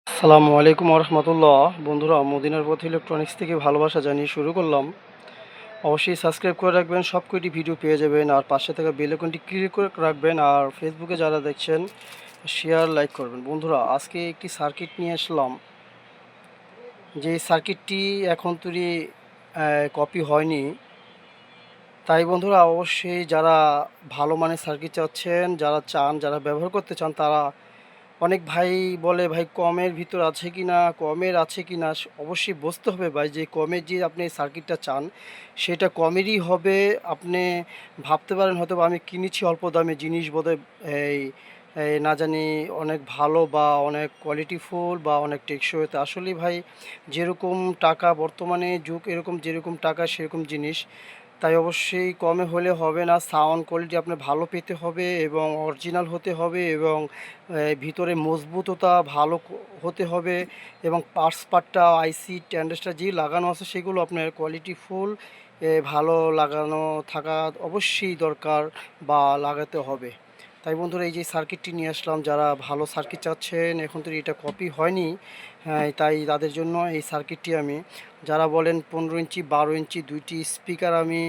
আসসালামু আলাইকুম রহমতুল্লাহ। বন্ধুরা, মদিনার পথ ইলেকট্রনিক্স থেকে ভালোবাসা জানিয়ে শুরু করলাম। অবশ্যই সাবস্ক্রাইব করে রাখবেন, সব কয়টি ভিডিও পেয়ে যাবেন। আর পাশে থাকা বেল আইকনটি ক্লিক করে রাখবেন। আর ফেসবুকে যারা দেখছেন শেয়ার লাইক করবেন। বন্ধুরা, আজকে একটি সার্কিট নিয়ে আসলাম, যে সার্কিটটি এখন তৈরি কপি হয়নি। তাই বন্ধুরা, অবশ্যই যারা ভালো মানের সার্কিট চাচ্ছেন, যারা চান, যারা ব্যবহার করতে চান, তারা অনেক ভাই বলে, ভাই কমের ভিতর আছে কি না, কমের আছে কি না, অবশ্যই বুঝতে হবে ভাই যে কমের যে আপনি সার্কিটটা চান সেটা কমেরই হবে। আপনি ভাবতে পারেন হয়তো বা আমি কিনেছি অল্প দামে জিনিস, বোধহয় এই এই না জানি অনেক ভালো বা অনেক কোয়ালিটিফুল বা অনেক টেকসই। তো আসলেই ভাই, যেরকম টাকা বর্তমানে যুগ, এরকম যেরকম টাকা সেরকম জিনিস। তাই অবশ্যই কমে হলে হবে না, সাউন্ড কোয়ালিটি আপনার ভালো পেতে হবে এবং অরিজিনাল হতে হবে এবং ভিতরে মজবুততা ভালো হতে হবে এবং পার্টটা আইসি ট্যান্ডেসটা যে লাগানো আছে সেগুলো আপনার কোয়ালিটি ফুল ভালো লাগানো থাকা অবশ্যই দরকার বা লাগাতে হবে। তাই বন্ধুরা, এই যে সার্কিটটি নিয়ে আসলাম, যারা ভালো সার্কিট চাচ্ছেন, এখন তো এটা কপি হয়নি, হ্যাঁ, তাই তাদের জন্য এই সার্কিটটি আমি, যারা বলেন 15 ইঞ্চি 12 ইঞ্চি দুইটি স্পিকার আমি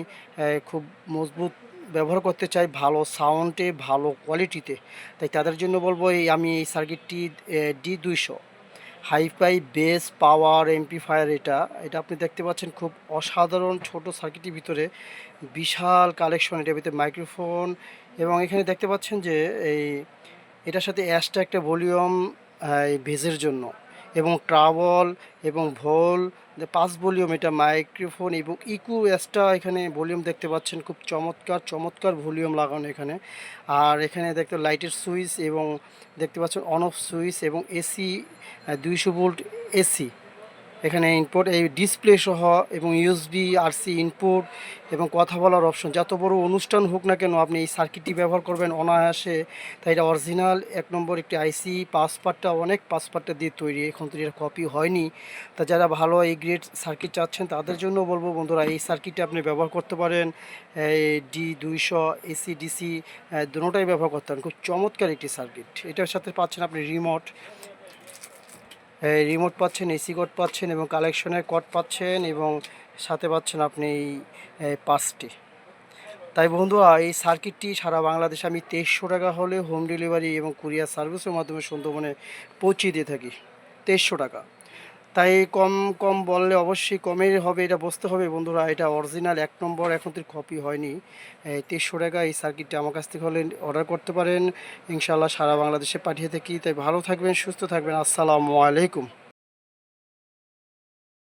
খুব মজবুত ব্যবহার করতে চাই, ভালো সাউন্ডে ভালো কোয়ালিটিতে, তাই তাদের জন্য বলবো আমি এই সার্কিটটি D200 হাইফাই বেস পাওয়ার এমপ্লিফায়ার। এটা এটা আপনি দেখতে পাচ্ছেন, খুব অসাধারণ ছোট সার্কিটের ভিতরে বিশাল কালেকশন। এটার ভিতরে মাইক্রোফোন এবং এখানে দেখতে পাচ্ছেন যে এই এটার সাথে অ্যাশটা একটা ভলিউম বেজের জন্য এবং ট্রাবল এবং ভোল 5 ভলিউম এটা মাইক্রোফোন এবং ইকু অ্যাশটা এখানে ভলিউম দেখতে পাচ্ছেন, খুব চমৎকার চমৎকার ভলিউম লাগানো এখানে। আর এখানে দেখতে লাইটের সুইচ এবং দেখতে পাচ্ছেন অন অফ সুইচ এবং এসি 200 ভোল্ট এসি এখানে ইনপুট, এই ডিসপ্লে সহ এবং ইউএসবি আরসি ইনপুট এবং কথা বলার অপশন। যত বড় অনুষ্ঠান হোক না কেন আপনি এই সার্কিটটি ব্যবহার করবেন অনায়াসে। তাই এটা অরিজিনাল 1 নম্বর একটি আইসি, পাসপার্টটা অনেক পাসপার্টটা দিয়ে তৈরি, এখন তো এটা কপি হয়নি। তা যারা ভালো এই গ্রেড সার্কিট চাচ্ছেন তাদের জন্য বলবো বন্ধুরা, এই সার্কিটটা আপনি ব্যবহার করতে পারেন। এই D200 এসি ডিসি দুটোটাই ব্যবহার করতে পারেন, খুব চমৎকার একটি সার্কিট। এটার সাথে পাচ্ছেন আপনি রিমোট পাচ্ছেন, এসি কোড পাচ্ছেন এবং কালেকশনের কোড পাচ্ছেন এবং সাথে পাচ্ছেন আপনি এই পাসটি। তাই বন্ধুরা, এই সার্কিটটি সারা বাংলাদেশে আমি 2300 টাকা হলে হোম ডেলিভারি এবং কুরিয়ার সার্ভিসের মাধ্যমে সুন্দরবনে পৌঁছে দিয়ে থাকি। 2300 টাকা। তাই কম কম বললে অবশ্যই কমের হবে, এটা বুঝতে হবে বন্ধুরা। এটা অরিজিনাল 1 নম্বর, এখন তো কপি হয়নি। 2300 টাকা এই সার্কিটটা আমার কাছ থেকে হলে অর্ডার করতে পারেন। ইনশাল্লাহ সারা বাংলাদেশে পাঠিয়ে থাকি। তাই ভালো থাকবেন, সুস্থ থাকবেন। আসসালামু আলাইকুম।